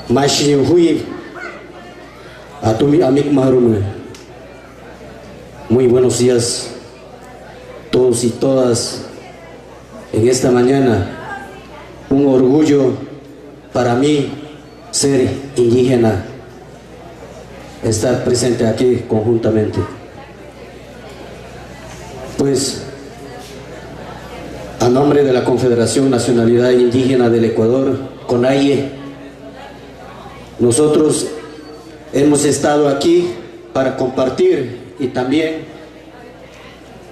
Mashi Hui Atumi Amik Maharume. Muy buenos días todos y todas. En esta mañana, un orgullo para mí ser indígena, estar presente aquí conjuntamente. Pues, a nombre de la Confederación Nacionalidad Indígena del Ecuador, CONAIE, nosotros hemos estado aquí para compartir y también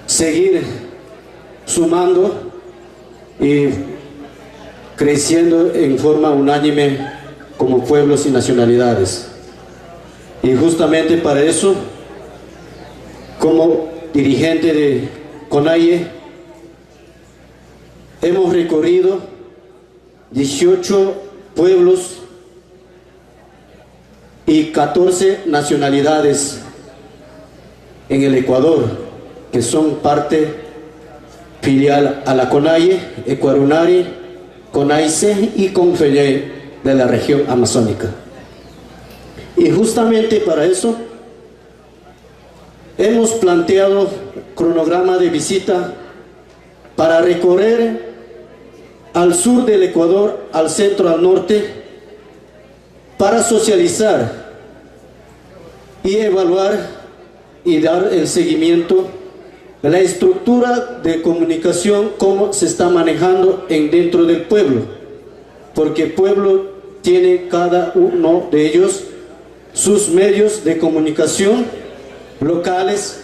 seguir sumando y creciendo en forma unánime como pueblos y nacionalidades. Y justamente para eso, como dirigente de CONAIE, hemos recorrido 18 pueblos y 14 nacionalidades en el Ecuador, que son parte filial a la CONAIE, Ecuarunari, CONAICE y CONFEYE de la región amazónica. Y justamente para eso hemos planteado cronograma de visita para recorrer al sur del Ecuador, al centro, al norte, para socializar y evaluar y dar el seguimiento de la estructura de comunicación, cómo se está manejando dentro del pueblo, porque el pueblo tiene cada uno de ellos sus medios de comunicación locales.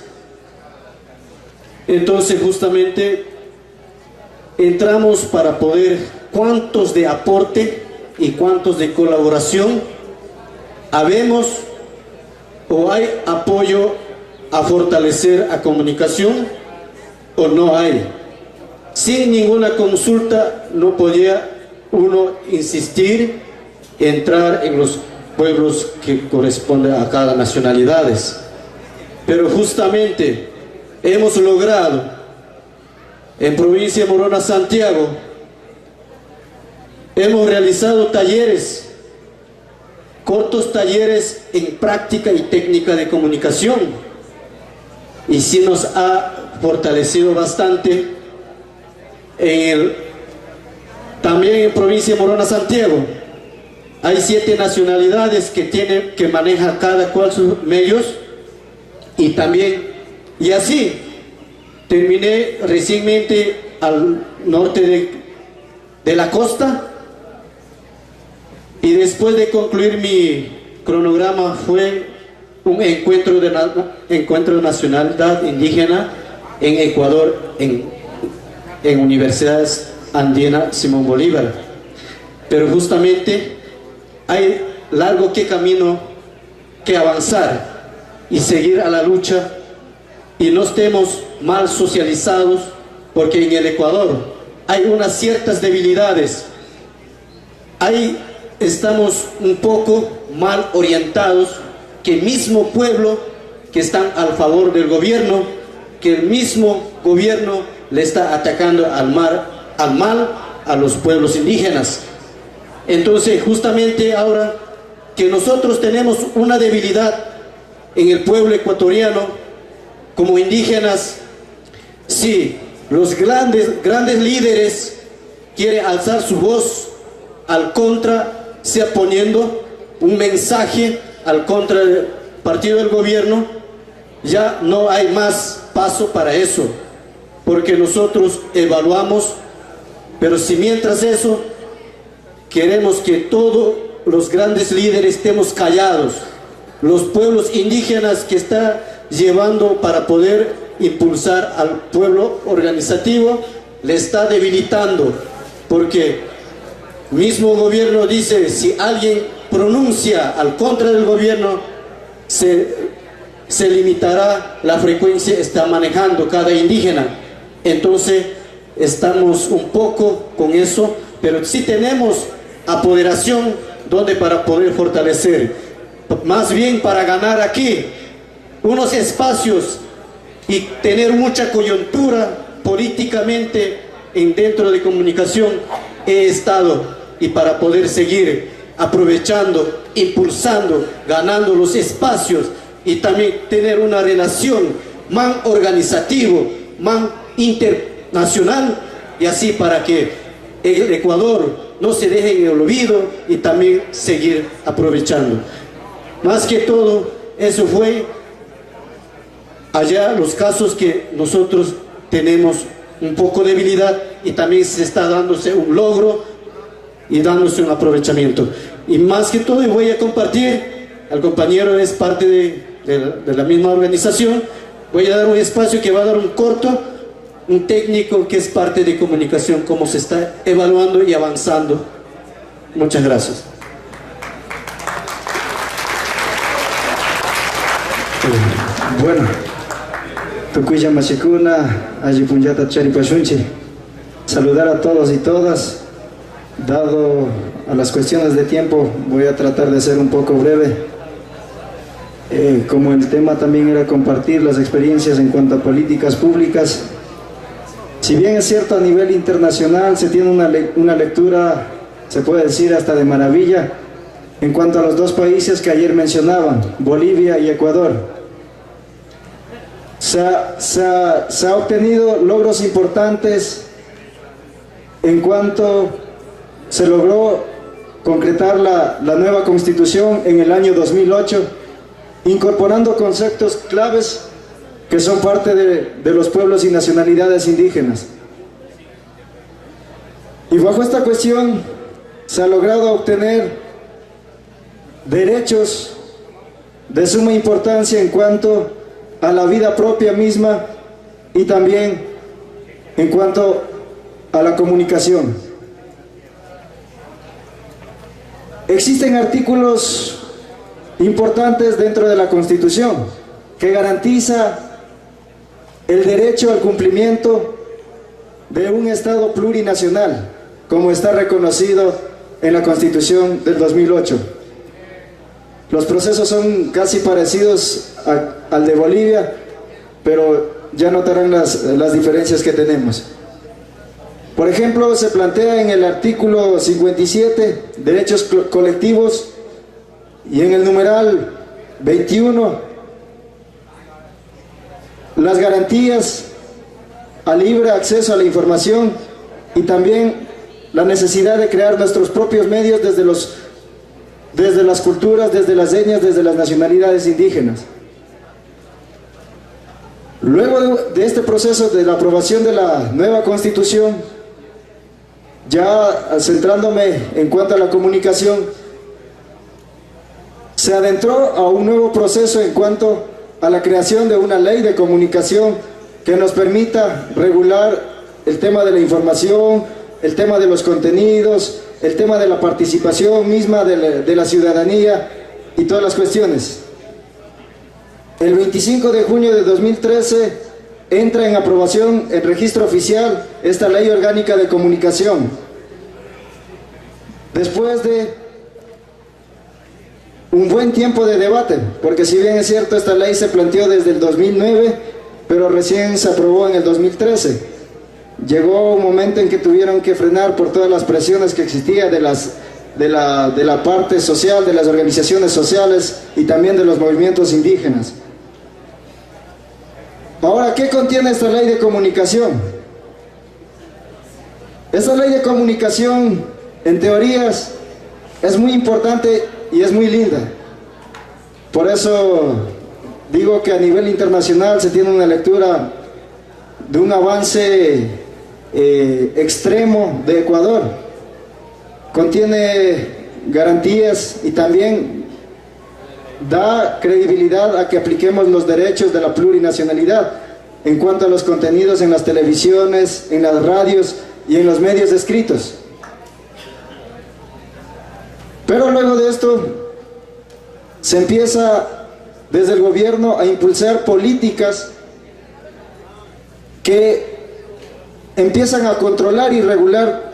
Entonces justamente entramos para poder cuántos de aporte y cuántos de colaboración habemos o hay apoyo a fortalecer a comunicación o no hay. Sin ninguna consulta no podía uno insistir, entrar en los pueblos que corresponden a cada nacionalidades. Pero justamente hemos logrado en provincia de Morona, Santiago, hemos realizado talleres, cortos talleres en práctica y técnica de comunicación, y sí nos ha fortalecido bastante. También en provincia de Morona, Santiago, hay 7 nacionalidades que maneja cada cual sus medios, y también, y así terminé recientemente al norte de la costa, y después de concluir mi cronograma fue un encuentro de nacionalidad indígena en Ecuador, en Universidades Andina Simón Bolívar. Pero justamente hay largo camino que avanzar y seguir a la lucha, y no estemos mal socializados, porque en el Ecuador hay unas ciertas debilidades. Ahí estamos un poco mal orientados, que el mismo pueblo que están al favor del gobierno, que el mismo gobierno le está atacando al mal a los pueblos indígenas. Entonces justamente ahora que nosotros tenemos una debilidad en el pueblo ecuatoriano como indígenas, si los grandes líderes quieren alzar su voz al contra, sea poniendo un mensaje al contra del partido del gobierno, ya no hay más paso para eso, porque nosotros evaluamos. Pero si mientras eso queremos que todos los grandes líderes estemos callados, los pueblos indígenas que está llevando para poder impulsar al pueblo organizativo, le está debilitando, porque mismo gobierno dice, si alguien pronuncia al contra del gobierno, se limitará la frecuencia que está manejando cada indígena. Entonces estamos un poco con eso, pero sí tenemos apoderación donde para poder fortalecer, más bien para ganar aquí unos espacios y tener mucha coyuntura políticamente dentro de comunicación. He estado y para poder seguir aprovechando, impulsando, ganando los espacios y también tener una relación más organizativo, más internacional, y así para que el Ecuador no se deje en el olvido y también seguir aprovechando. Más que todo, eso fue allá los casos que nosotros tenemos un poco de debilidad, y también se está dándose un logro y dándose un aprovechamiento. Y más que todo, y voy a compartir, al compañero es parte de la misma organización, voy a dar un espacio que va a dar un corto, un técnico que es parte de comunicación, cómo se está evaluando y avanzando. Muchas gracias. Bueno, Tucuya Machicuna, Ayipunyata Charipashunchi. Saludar a todos y todas. Dado a las cuestiones de tiempo, voy a tratar de ser un poco breve. Como el tema también era compartir las experiencias en cuanto a políticas públicas, si bien es cierto a nivel internacional se tiene una lectura, se puede decir hasta de maravilla, en cuanto a los dos países que ayer mencionaban, Bolivia y Ecuador. Se ha obtenido logros importantes en cuanto se logró concretar la nueva Constitución en el año 2008, incorporando conceptos claves que son parte de los pueblos y nacionalidades indígenas. Y bajo esta cuestión se ha logrado obtener derechos de suma importancia en cuanto a la vida propia misma y también en cuanto a la comunicación. Existen artículos importantes dentro de la Constitución que garantiza el derecho al cumplimiento de un Estado plurinacional, como está reconocido en la Constitución del 2008. Los procesos son casi parecidos al de Bolivia, pero ya notarán las diferencias que tenemos. Por ejemplo, se plantea en el artículo 57, derechos colectivos, y en el numeral 21, las garantías al libre acceso a la información y también la necesidad de crear nuestros propios medios desde las culturas, desde las etnias, desde las nacionalidades indígenas. Luego de este proceso de la aprobación de la nueva Constitución, ya centrándome en cuanto a la comunicación, se adentró a un nuevo proceso en cuanto a la creación de una ley de comunicación que nos permita regular el tema de la información, el tema de los contenidos, el tema de la participación misma de la ciudadanía y todas las cuestiones. El 25 de junio de 2013 entra en aprobación en registro oficial esta Ley Orgánica de Comunicación. Después de un buen tiempo de debate, porque si bien es cierto esta ley se planteó desde el 2009, pero recién se aprobó en el 2013. Llegó un momento en que tuvieron que frenar por todas las presiones que existían de la parte social, de las organizaciones sociales y también de los movimientos indígenas. Ahora, ¿qué contiene esta ley de comunicación? Esta ley de comunicación, en teorías, es muy importante y es muy linda. Por eso digo que a nivel internacional se tiene una lectura de un avance extremo de Ecuador. Contiene garantías y también da credibilidad a que apliquemos los derechos de la plurinacionalidad en cuanto a los contenidos en las televisiones, en las radios y en los medios escritos. Pero luego de esto se empieza desde el gobierno a impulsar políticas que empiezan a controlar y regular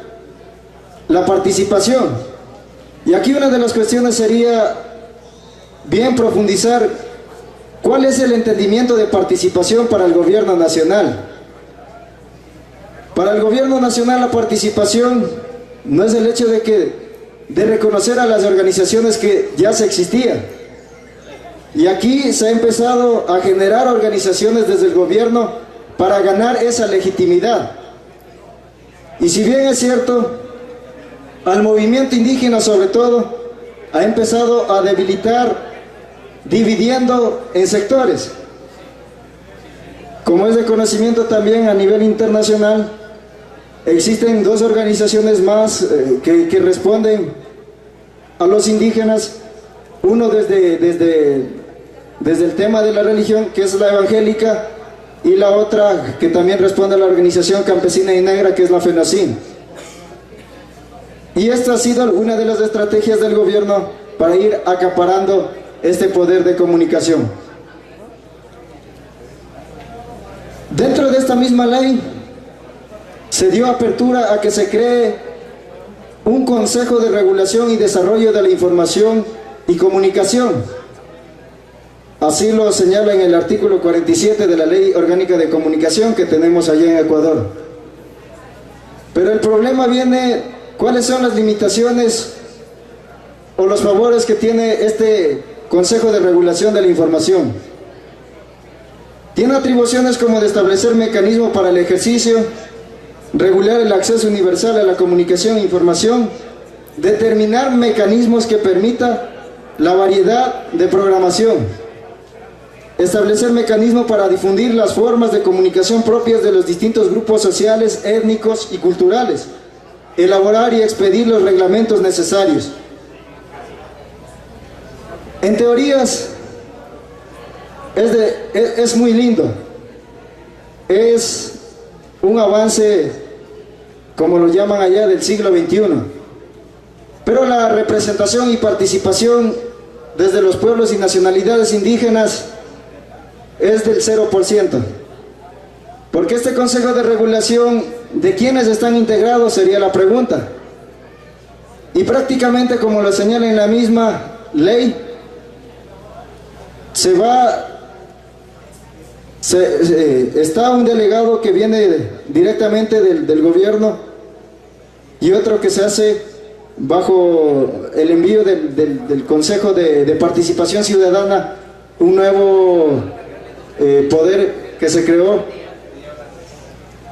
la participación. Y aquí una de las cuestiones sería bien profundizar cuál es el entendimiento de participación para el gobierno nacional. Para el gobierno nacional la participación no es el hecho de que de reconocer a las organizaciones que ya se existían. Y aquí se ha empezado a generar organizaciones desde el gobierno para ganar esa legitimidad. Y si bien es cierto, al movimiento indígena sobre todo, ha empezado a debilitar, dividiendo en sectores. Como es de conocimiento también a nivel internacional, existen dos organizaciones más que responden a los indígenas. Uno desde el tema de la religión, que es la evangélica, y la otra que también responde a la organización campesina y negra, que es la FENACIN. Y esta ha sido una de las estrategias del gobierno para ir acaparando este poder de comunicación. Dentro de esta misma ley se dio apertura a que se cree un Consejo de Regulación y Desarrollo de la Información y Comunicación. Así lo señala en el artículo 47 de la Ley Orgánica de Comunicación que tenemos allá en Ecuador. Pero el problema viene, ¿cuáles son las limitaciones o los favores que tiene este Consejo de Regulación de la Información? Tiene atribuciones como de establecer mecanismos para el ejercicio, regular el acceso universal a la comunicación e información, determinar mecanismos que permita la variedad de programación, establecer mecanismos para difundir las formas de comunicación propias de los distintos grupos sociales, étnicos y culturales, elaborar y expedir los reglamentos necesarios. En teorías es muy lindo, es un avance, como lo llaman allá, del siglo XXI, pero la representación y participación desde los pueblos y nacionalidades indígenas es del 0%, porque este Consejo de Regulación, ¿de quiénes están integrados?, sería la pregunta. Y prácticamente, como lo señala en la misma ley, está un delegado que viene directamente del gobierno y otro que se hace bajo el envío del Consejo de Participación Ciudadana, un nuevo poder que se creó,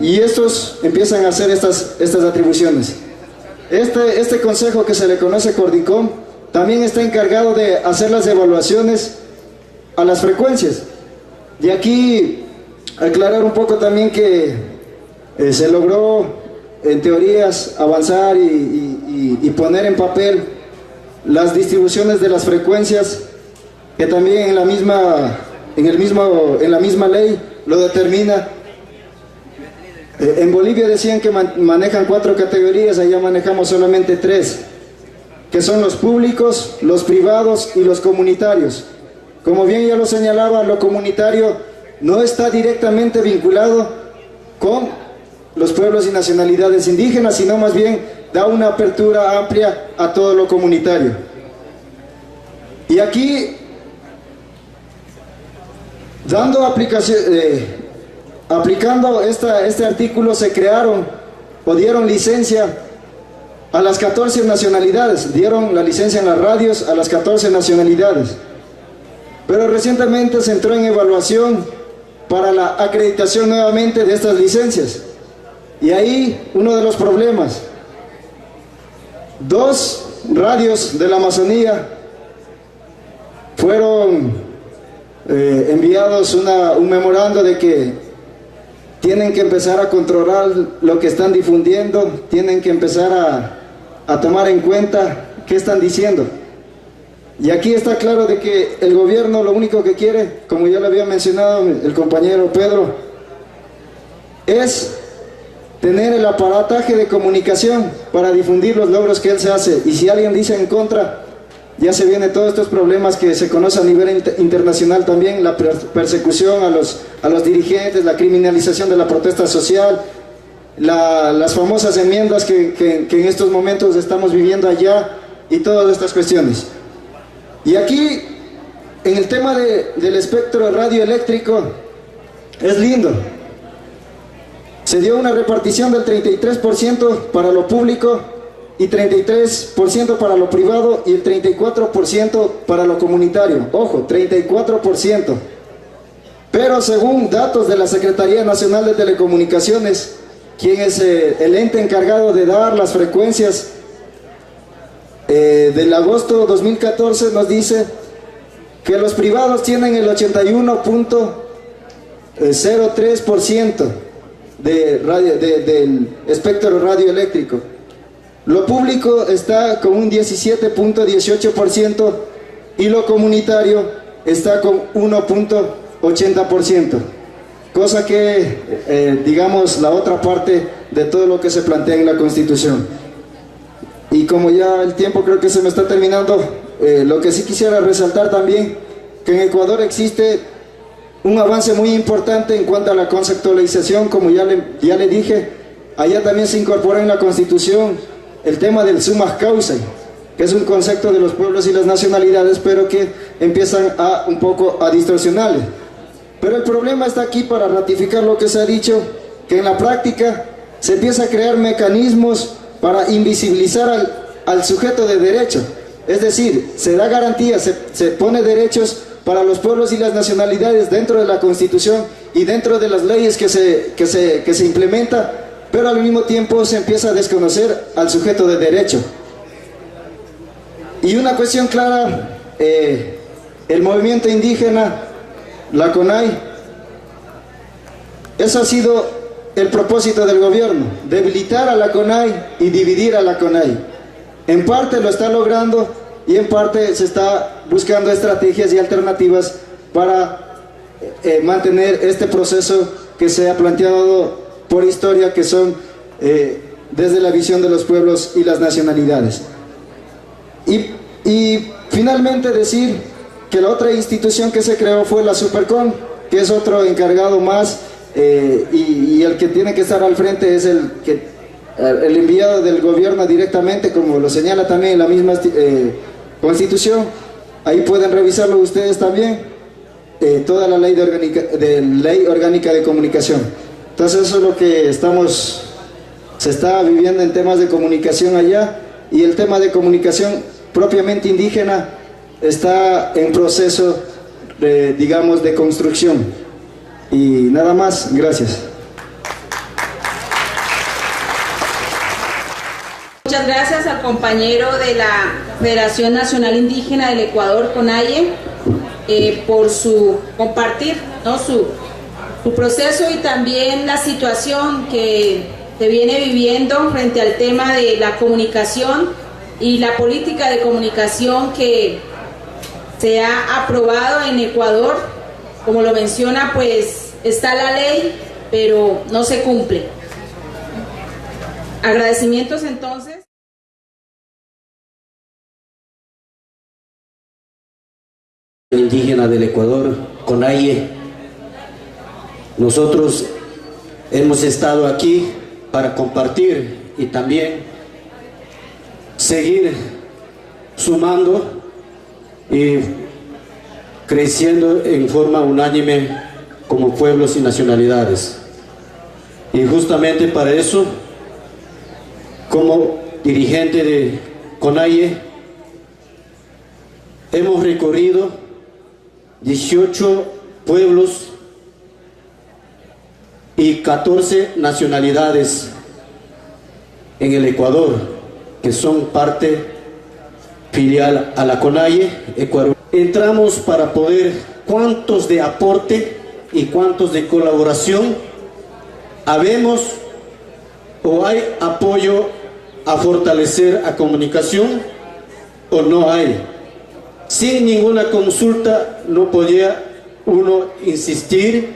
y estos empiezan a hacer estas atribuciones. Este consejo, que se le conoce Cordicom, también está encargado de hacer las evaluaciones a las frecuencias. Y aquí aclarar un poco también que se logró en teorías avanzar y poner en papel las distribuciones de las frecuencias, que también en la misma ley lo determina. En Bolivia decían que manejan 4 categorías, allá manejamos solamente 3, que son los públicos, los privados y los comunitarios. Como bien ya lo señalaba, lo comunitario no está directamente vinculado con los pueblos y nacionalidades indígenas, sino más bien da una apertura amplia a todo lo comunitario. Y aquí, aplicando este artículo, se crearon o dieron licencia a las 14 nacionalidades, dieron la licencia en las radios a las 14 nacionalidades. Pero recientemente se entró en evaluación para la acreditación nuevamente de estas licencias. Y ahí uno de los problemas: 2 radios de la Amazonía fueron enviados un memorando de que tienen que empezar a controlar lo que están difundiendo, tienen que empezar a tomar en cuenta qué están diciendo. Y aquí está claro de que el gobierno lo único que quiere, como ya lo había mencionado el compañero Pedro, es tener el aparataje de comunicación para difundir los logros que él se hace. Y si alguien dice en contra, ya se vienen todos estos problemas que se conocen a nivel internacional también: la persecución a los dirigentes, la criminalización de la protesta social, las famosas enmiendas que en estos momentos estamos viviendo allá, y todas estas cuestiones. Y aquí, en el tema del espectro radioeléctrico, es lindo. Se dio una repartición del 33% para lo público y 33% para lo privado y el 34% para lo comunitario. Ojo, 34%. Pero según datos de la Secretaría Nacional de Telecomunicaciones, quien es el ente encargado de dar las frecuencias, del agosto 2014 nos dice que los privados tienen el 81.03% del espectro radioeléctrico. Lo público está con un 17.18% y lo comunitario está con 1.80%. Cosa que, digamos, la otra parte de todo lo que se plantea en la Constitución. Y como ya el tiempo creo que se me está terminando, lo que sí quisiera resaltar también, que en Ecuador existe un avance muy importante en cuanto a la conceptualización, como ya le dije, allá también se incorpora en la Constitución el tema del summa causa, que es un concepto de los pueblos y las nacionalidades, pero que empiezan un poco a distorsionarle. Pero el problema está aquí para ratificar lo que se ha dicho, que en la práctica se empieza a crear mecanismos para invisibilizar al sujeto de derecho. Es decir, se da garantía, se pone derechos para los pueblos y las nacionalidades dentro de la Constitución y dentro de las leyes que se implementa, pero al mismo tiempo se empieza a desconocer al sujeto de derecho. Y una cuestión clara, el movimiento indígena, la CONAIE, eso ha sido el propósito del gobierno, debilitar a la CONAIE y dividir a la CONAIE. En parte lo está logrando y en parte se está buscando estrategias y alternativas para mantener este proceso que se ha planteado por historia, que son desde la visión de los pueblos y las nacionalidades. Y finalmente decir que la otra institución que se creó fue la Supercon, que es otro encargado más, y el que tiene que estar al frente es el enviado del gobierno directamente, como lo señala también la misma Constitución. Ahí pueden revisarlo ustedes también, toda la ley orgánica de comunicación. Entonces eso es lo que se está viviendo en temas de comunicación allá, y el tema de comunicación propiamente indígena está en proceso digamos, de construcción. Y nada más, gracias. Muchas gracias al compañero de la Federación Nacional Indígena del Ecuador, CONAIE, por su compartir, ¿no?, su proceso y también la situación que se viene viviendo frente al tema de la comunicación y la política de comunicación que se ha aprobado en Ecuador. Como lo menciona, pues está la ley, pero no se cumple. Agradecimientos entonces. Indígena del Ecuador, CONAIE. Nosotros hemos estado aquí para compartir y también seguir sumando y creciendo en forma unánime como pueblos y nacionalidades. Y justamente para eso, como dirigente de CONAIE, hemos recorrido 18 pueblos y 14 nacionalidades en el Ecuador, que son parte filial a la CONAIE Ecuador. Entramos para poder cuántos de aporte y cuántos de colaboración habemos o hay apoyo a fortalecer a comunicación o no hay. Sin ninguna consulta no podía uno insistir,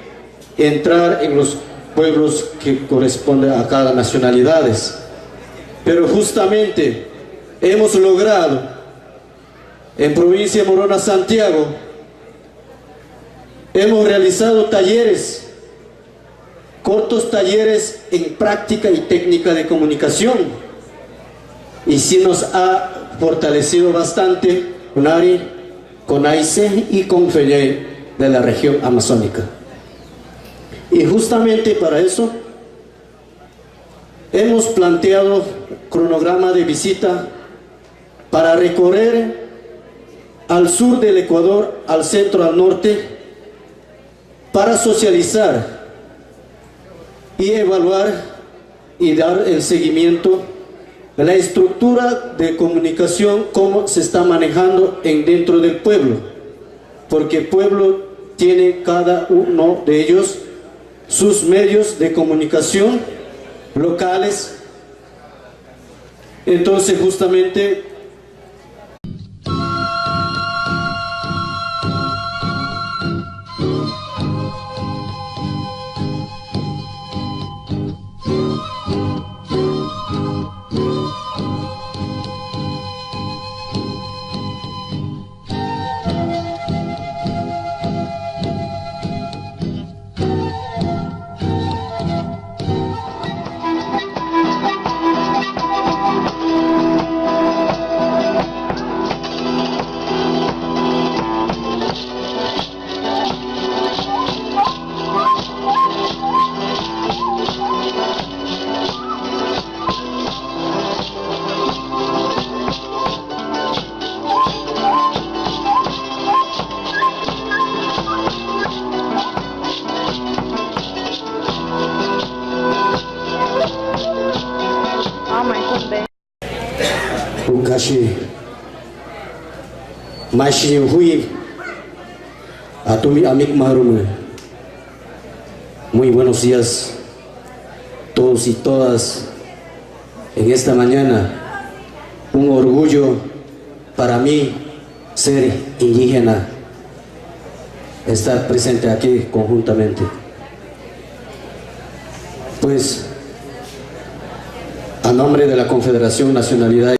entrar en los pueblos que corresponden a cada nacionalidades. Pero justamente hemos logrado en provincia de Morona, Santiago, hemos realizado talleres, cortos talleres en práctica y técnica de comunicación, y sí nos ha fortalecido bastante CONARI, CONAICE y CONFELE de la región amazónica. Y justamente para eso hemos planteado cronograma de visita para recorrer al sur del Ecuador, al centro, al norte, para socializar y evaluar y dar el seguimiento de la estructura de comunicación, cómo se está manejando dentro del pueblo, porque el pueblo tiene cada uno de ellos sus medios de comunicación locales. Entonces justamente Ukashi Mashi Hui Atumi Amik Marume. Muy buenos días todos y todas. En esta mañana, un orgullo para mí ser indígena, estar presente aquí conjuntamente. Pues a nombre de la Confederación Nacionalidad